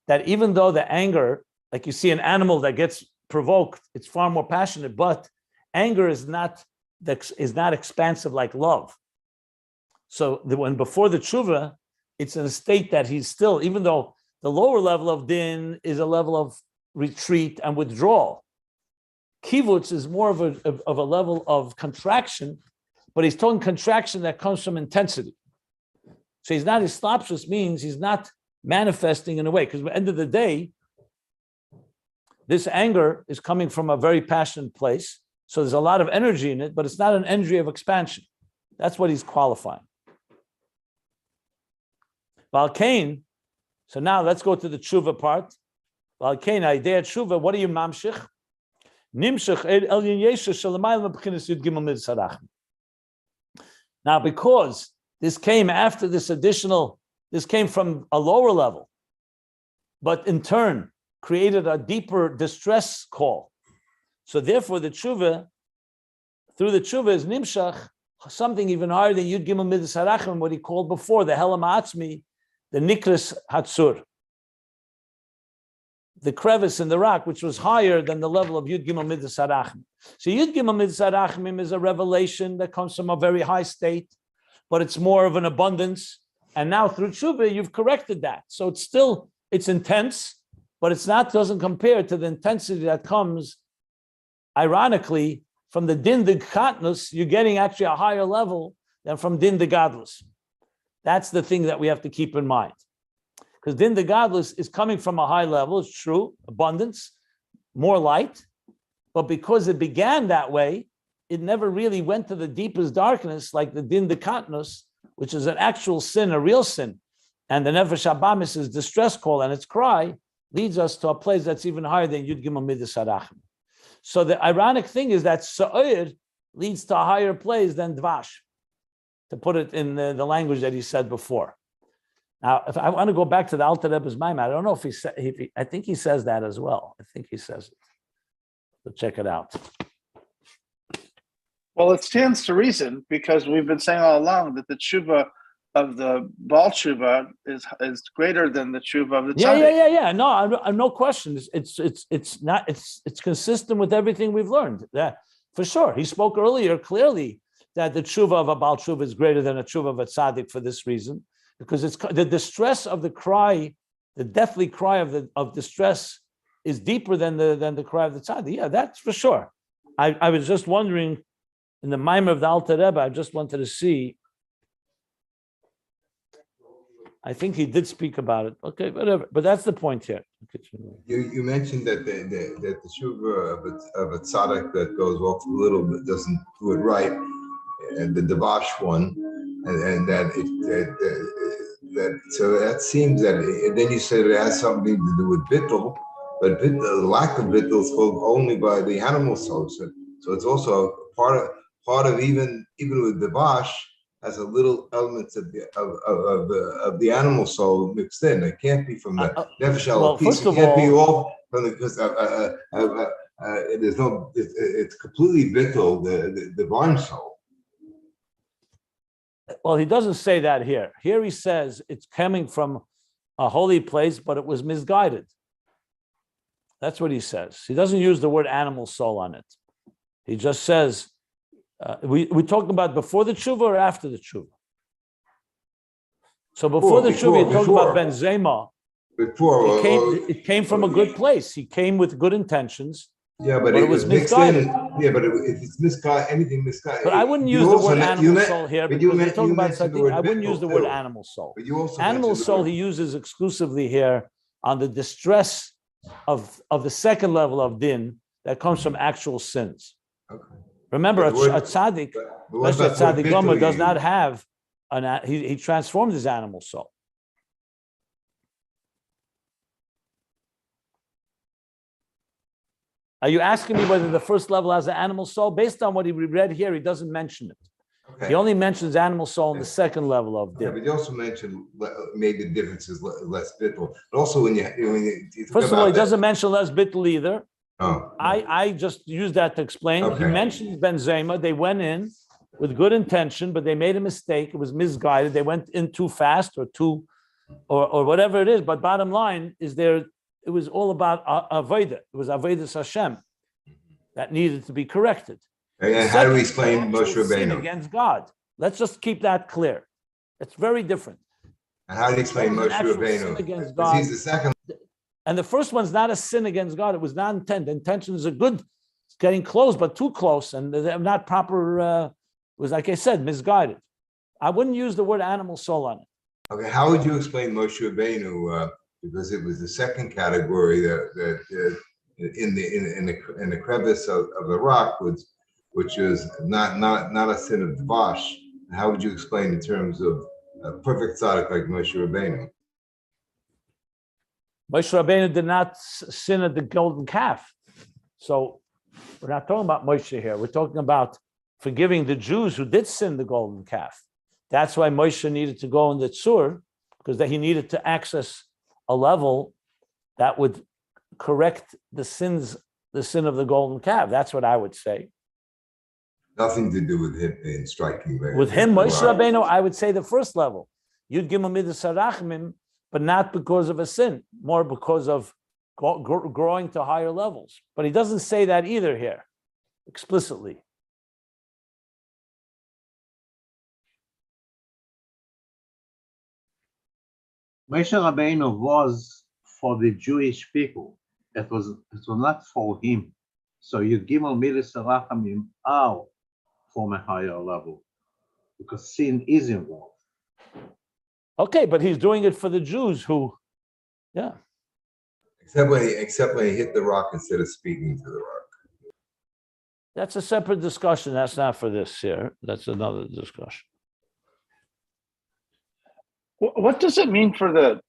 Speaker 1: that even though the anger, like you see an animal that gets provoked, it's far more passionate, but anger is not expansive like love. So when before the tshuva, it's in a state that he's still, even though the lower level of din is a level of retreat and withdrawal. Kivutz is more of a level of contraction, but he's talking contraction that comes from intensity. So he's not islapshus, means he's not manifesting in a way, because at the end of the day, this anger is coming from a very passionate place. So there's a lot of energy in it, but it's not an energy of expansion. That's what he's qualifying. Valkain, so now let's go to the tshuva part. Valkain, idea tshuva, what are you mamshich? Nimshich el yesha shalamayim b'chinas yud gimel mitzarach. Now, because this came after this came from a lower level, but in turn created a deeper distress call. So therefore, through the tshuva is nimshach, something even higher than Yud Gimel Midas Harachim, what he called before, the Helam Ha'atzmi, the Nikras Hatzur, the crevice in the rock, which was higher than the level of Yud Gimel Midas Harachim. So Yud Gimel Midas Harachim is a revelation that comes from a very high state, but it's more of an abundance. And now through tshuva, you've corrected that. So it's intense, but doesn't compare to the intensity that comes, ironically, from the din de katnus. You're getting actually a higher level than from din de gadlus. That's the thing that we have to keep in mind. Because din de gadlus is coming from a high level, it's true, abundance, more light, but because it began that way, it never really went to the deepest darkness like the din de katnus, which is an actual sin, a real sin. And the nefesh habamis is distress call, and its cry leads us to a place that's even higher than Yud Gimel Midas Harachim. So the ironic thing is that Sa'ir leads to a higher place than Dvash, to put it in the language that he said before. Now, if I want to go back to the Alter Rebbe's Maimon, I don't know if I think he says that as well. I think he says it. So check it out.
Speaker 4: Well, it stands to reason, because we've been saying all along that the tshuva of the Baal tshuva is greater than the tshuva of the tzaddik.
Speaker 1: Yeah. No question. It's consistent with everything we've learned. Yeah, for sure. He spoke earlier clearly that the tshuva of a Baal tshuva is greater than a tshuva of a tzaddik for this reason, because it's the distress of the cry, the deathly cry of distress is deeper than the cry of the tzaddik. Yeah, that's for sure. I was just wondering in the Maimer of the Alter Rebbe, I just wanted to see. I think he did speak about it. Okay, whatever. But that's the point here.
Speaker 5: You mentioned that the tshuva of a tzaddik that goes off a little bit doesn't do it right, and the devash one, and that so that seems that. And then you said it has something to do with bittul, but the lack of bittul is filled only by the animal soul. So it's also part of even with devash, has a little elements of the animal soul mixed in. It can't be from the nefesh elokis. It can't be all from the, because there's no. It's completely bittul, the divine soul.
Speaker 1: Well, he doesn't say that here. Here he says it's coming from a holy place, but it was misguided. That's what he says. He doesn't use the word animal soul on it. He just says. We talking about before the tshuva or after the tshuva? So before the tshuva, you talk about Ben Zema.
Speaker 5: Before
Speaker 1: it came from a good place. He came with good intentions.
Speaker 5: Yeah, but it was misguided. Yeah, but if it's misguided, anything misguided.
Speaker 1: But I wouldn't use the word animal soul here, because we're talking about something. I wouldn't use the word animal soul. Animal soul he uses exclusively here on the distress of the second level of din that comes from actual sins.
Speaker 5: Okay.
Speaker 1: Remember, a
Speaker 5: But what-
Speaker 1: tzaddik,
Speaker 5: but what
Speaker 1: especially a
Speaker 5: about
Speaker 1: tzaddik
Speaker 5: bittul
Speaker 1: gomer,
Speaker 5: you
Speaker 1: does not
Speaker 5: use?
Speaker 1: have he transformed his animal soul. Are you asking me whether the first level has an animal soul? Based on what he read here, he doesn't mention it.
Speaker 5: Okay.
Speaker 1: He only mentions animal soul in the second level of
Speaker 5: Yeah,
Speaker 1: din.
Speaker 5: but you also mentioned maybe the difference is less bittul. But also when you talk
Speaker 1: First of all,
Speaker 5: about
Speaker 1: he
Speaker 5: that-
Speaker 1: doesn't mention les bittul either.
Speaker 5: Oh,
Speaker 1: I just used that to explain. He
Speaker 5: Okay.
Speaker 1: mentions Ben Zema. They went in with good intention, but they made a mistake. It was misguided. They went in too fast or whatever it is. But bottom line is it was all about Avodah. It was Avodah Hashem that needed to be corrected.
Speaker 5: and how do we explain
Speaker 1: Actual
Speaker 5: Moshe
Speaker 1: sin
Speaker 5: Rabbeinu?
Speaker 1: against God. Let's just keep that clear. It's very different.
Speaker 5: And how do you explain
Speaker 1: That was
Speaker 5: Moshe
Speaker 1: an actual sin
Speaker 5: Rabbeinu?
Speaker 1: against
Speaker 5: Because
Speaker 1: God.
Speaker 5: he's the second.
Speaker 1: And the first one's not a sin against God. It was not intent. The intentions are good. It's getting close, but too close. And they're not proper, it was, like I said, misguided. I wouldn't use the word animal soul on it.
Speaker 5: Okay, how would you explain Moshe Rabbeinu? Because it was the second category that in the crevice of the rock, which is not a sin of dvash. How would you explain in terms of a perfect tzaddik like Moshe Rabbeinu?
Speaker 1: Moshe Rabbeinu did not sin at the golden calf. So we're not talking about Moshe here. We're talking about forgiving the Jews who did sin the golden calf. That's why Moshe needed to go in the tzur, because he needed to access a level that would correct the sin of the golden calf. That's what I would say.
Speaker 5: Nothing to do with him in striking there.
Speaker 1: With him, Moshe Rabbeinu, I would say the first level. Yud Gimel Midas Harachmim, but not because of a sin, more because of growing to higher levels. But he doesn't say that either here, explicitly.
Speaker 2: Moshe Rabbeinu was for the Jewish people. It was not for him. So Yud Gimel Midas Harachamim are from a higher level because sin is involved.
Speaker 1: Okay, but he's doing it for the Jews who, yeah.
Speaker 5: Except when he hit the rock instead of speaking to the rock.
Speaker 1: That's a separate discussion. That's not for this here. That's another discussion.
Speaker 4: What does it mean for the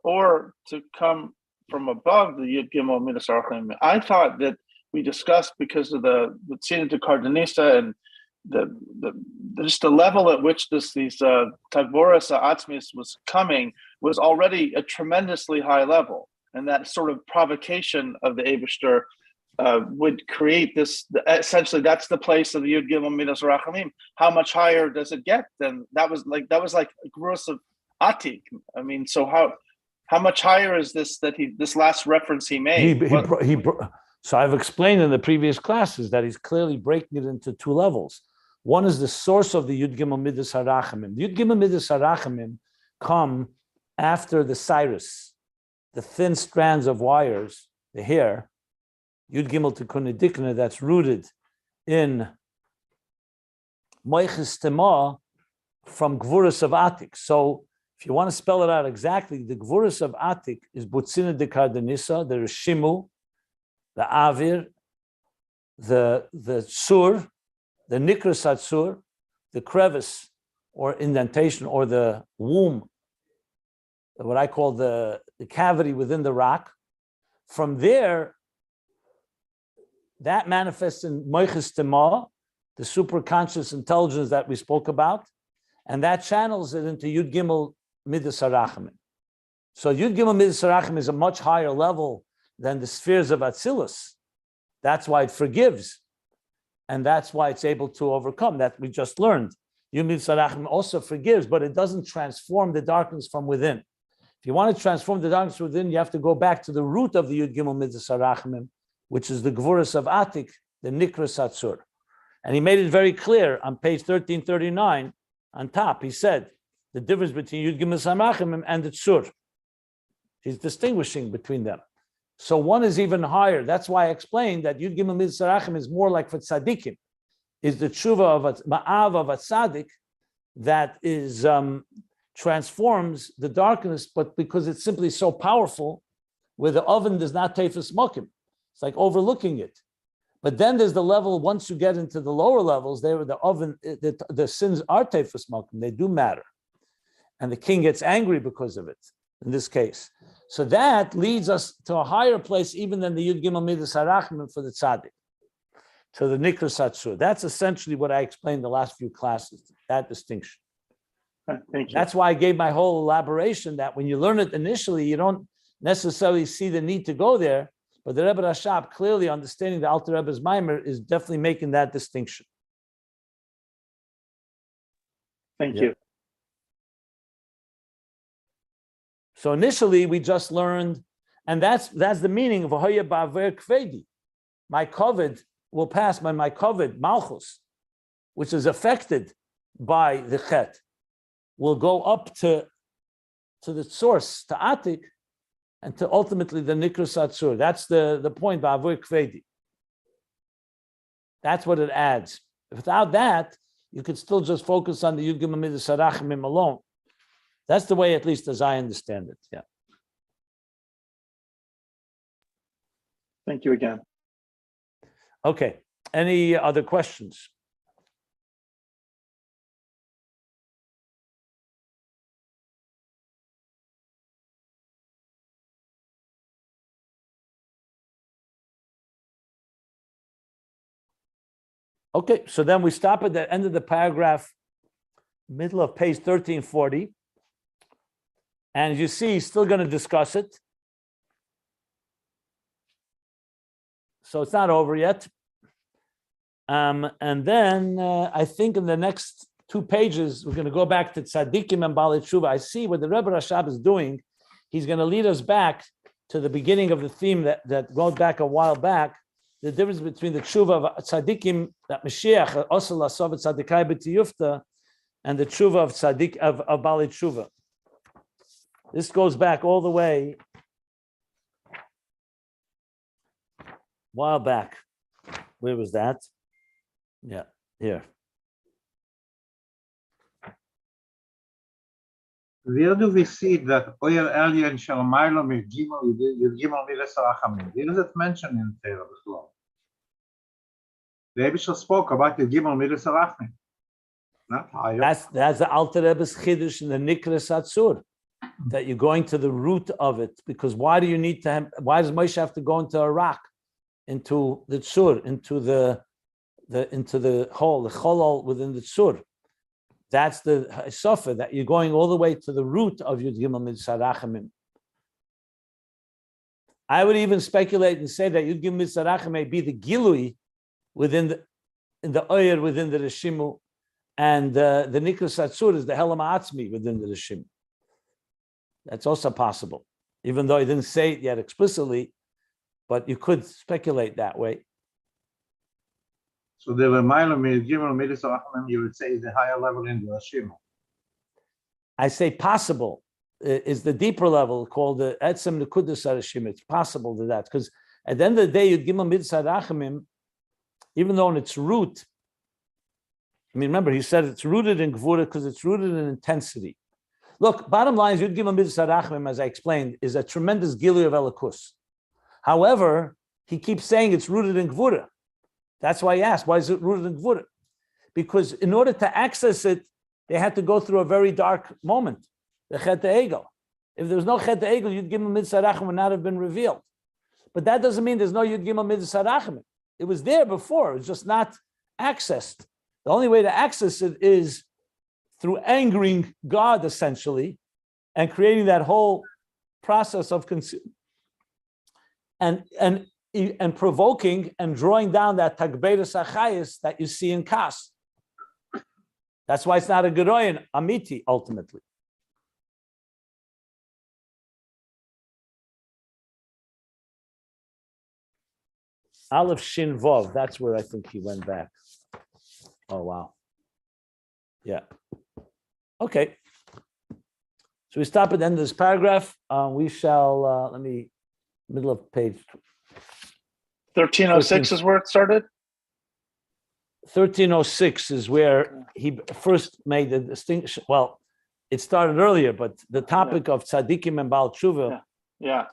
Speaker 4: or to come from above the Yud Gimel Midas Harachim? I thought that we discussed because of the Tzina de Cardenista and just the level at which these Tagboras Atzmis was coming was already a tremendously high level, and that sort of provocation of the Eibishter would create this. Essentially, that's the place of the Yud Gimel Midas Rachamim. How much higher does it get? Then that was like a gross of Atik. I mean, so how much higher is this this last reference he made?
Speaker 1: So I've explained in the previous classes that he's clearly breaking it into two levels. One is the source of the Yud Gimel Midas Harachamim. The Yud Gimel Midas Harachamim come after the Cyrus, the thin strands of wires, the hair, Yud Gimel Tikkun Dikna, that's rooted in Moiches Tema from Gvuras of Atik. So if you want to spell it out exactly, the Gvuras of Atik is Butzina de Cardenisa, the Rishimu, the Avir, the Sur, the Nikras Atzur, the crevice or indentation or the womb, what I call the cavity within the rock. From there, that manifests in Moiches Tema, the superconscious intelligence that we spoke about, and that channels it into Yud Gimel Midas Harachamim. So Yud Gimel Midas Harachamim is a much higher level than the spheres of Atzilus. That's why it forgives. And that's why it's able to overcome. That we just learned. Yud Gimel Midas Harachamim also forgives, but it doesn't transform the darkness from within. If you want to transform the darkness within, you have to go back to the root of the Yud Gimel Midas Harachamim, which is the Gvuras of Atik, the Nikras Atzur. And he made it very clear on page 1339, on top, he said, the difference between Yud Gimel Harachamim and the Tzur. He's distinguishing between them. So one is even higher. That's why I explained that Yud Gimel Midas Harachamim is more like for tzaddikim, is the tshuva of ma'av of a tzaddik that is transforms the darkness, but because it's simply so powerful, where the oven does not tefes mokim. It's like overlooking it. But then there's the level, once you get into the lower levels, there the oven, the sins are tefes mokim, they do matter. And the king gets angry because of it, in this case. So that leads us to a higher place even than the Yud Gimel Midas Harachmim for the tzaddik, to the Nikra Satsur. That's essentially what I explained the last few classes, that distinction.
Speaker 4: Thank you.
Speaker 1: That's why I gave my whole elaboration that when you learn it initially, you don't necessarily see the need to go there, but the Rebbe Rashab, clearly understanding the Alter Rebbe's Maimer, is definitely making that distinction.
Speaker 4: Thank
Speaker 1: Yeah.
Speaker 4: you.
Speaker 1: So initially, we just learned, and that's the meaning of Ahoya Ba'aver Kvedi. My covet will pass by my covet, Malchus, which is affected by the Chet, will go up to the source, to Atik, and to ultimately the Nikra Satsur. That's the point, Ba'aver Kvedi. That's what it adds. Without that, you could still just focus on the Yud Gimel Midas Harachmim alone. That's the way, at least as I understand it. Yeah.
Speaker 4: Thank you again.
Speaker 1: Okay. Any other questions? Okay, so then we stop at the end of the paragraph, middle of page 1340. And you see, he's still going to discuss it. So it's not over yet. And then I think in the next 2 pages, we're going to go back to Tzadikim and Baalei Teshuva. I see what the Rebbe Rashab is doing. He's going to lead us back to the beginning of the theme that goes back a while back, the difference between the Teshuva of Tzadikim, that Mashiach, Osel Asov Tzadikai B'tiyufta, and the Teshuva of Tzadik, of Baalei Teshuva. This goes back all the way a while back. Where was that? Yeah, here.
Speaker 2: Where do we see that Oyer Elyon Shalmailo Gimel Midas Harachamim? Where is it mentioned in the Torah B'chlal? The Rebbe spoke about the Gimel Midas Harachamim, not higher.
Speaker 1: That's the Alter Rebbe's Chiddush in the Nikra Satsur, that you're going to the root of it. Because why do you need to have, why does Moshe have to go into a rock, into the Tzur, into the hole, the cholol within the Tzur? That's the Sofa, that you're going all the way to the root of Yud Gimel Midas Harachamim. I would even speculate and say that Yud Gimel Midas Harachamim may be the Gilui within the Oyer, within the Reshimu, and the Nikra Satsur is the Helam Atzmi within the Reshimu. That's also possible, even though he didn't say it yet explicitly, but you could speculate that way.
Speaker 2: So the Remailo Gimel Midas Harachamim, you would say, is the higher level in the Hashem.
Speaker 1: I say possible is the deeper level called the Etzem Nekudas Harashim. It's possible to that, because at the end of the day, Yud Gimel Midas Harachamim, even though in its root, I mean, remember, he said it's rooted in Gvura because it's rooted in intensity. Look, bottom line is Yud Gimel Midas Harachamim, as I explained, is a tremendous Gilui of Elokus. However, he keeps saying it's rooted in Gvura. That's why he asked, why is it rooted in Gvura? Because in order to access it, they had to go through a very dark moment, the Chet Egel. If there was no Chet Egel, Yud Gimel Midas Harachamim would not have been revealed. But that doesn't mean there's no Yud Gimel Midas Harachamim. It was there before, it's just not accessed. The only way to access it is through angering God, essentially, and creating that whole process of and provoking and drawing down that Tagbeirus Achayis that you see in Kas. That's why it's not a Geroyin, Amiti, ultimately. Aleph Shin Vov, that's where I think he went back. Oh, wow. Yeah. Okay. So we stop at the end of this paragraph. We shall, middle of page.
Speaker 4: 1306 is where it started?
Speaker 1: 1306 is where he first made the distinction. Well, it started earlier, but the topic of tzaddikim and Baal Tshuva,
Speaker 4: Yeah.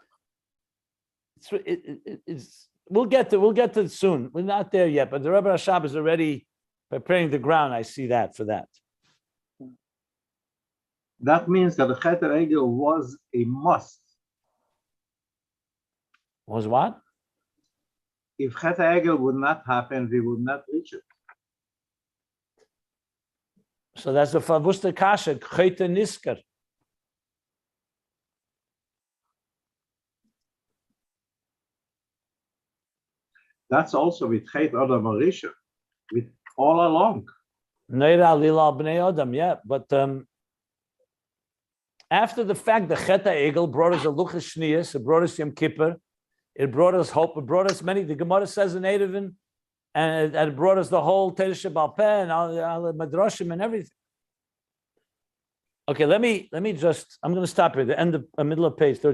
Speaker 1: we'll get to it soon. We're not there yet, but the Rebbe Rashab is already preparing the ground. I see that for that.
Speaker 2: That means that the Chet HaEgel was a must.
Speaker 1: Was what?
Speaker 2: If Chet HaEgel would not happen, we would not reach it.
Speaker 1: So that's the Favusta Kasha, Chayte Nisker.
Speaker 2: That's also with Chet Adam Arisha, with all along.
Speaker 1: Neira Lila Bnei Adam, yeah. But after the fact, the Chet HaEgel brought us a Luchas Shnias, it brought us Yom Kippur, it brought us hope, it brought us many, the Gemara says in Leaven, and it brought us the whole Teshuva Bal Peh and all the Madrashim and everything. Okay, let me just, I'm going to stop here, the end of middle of page 13.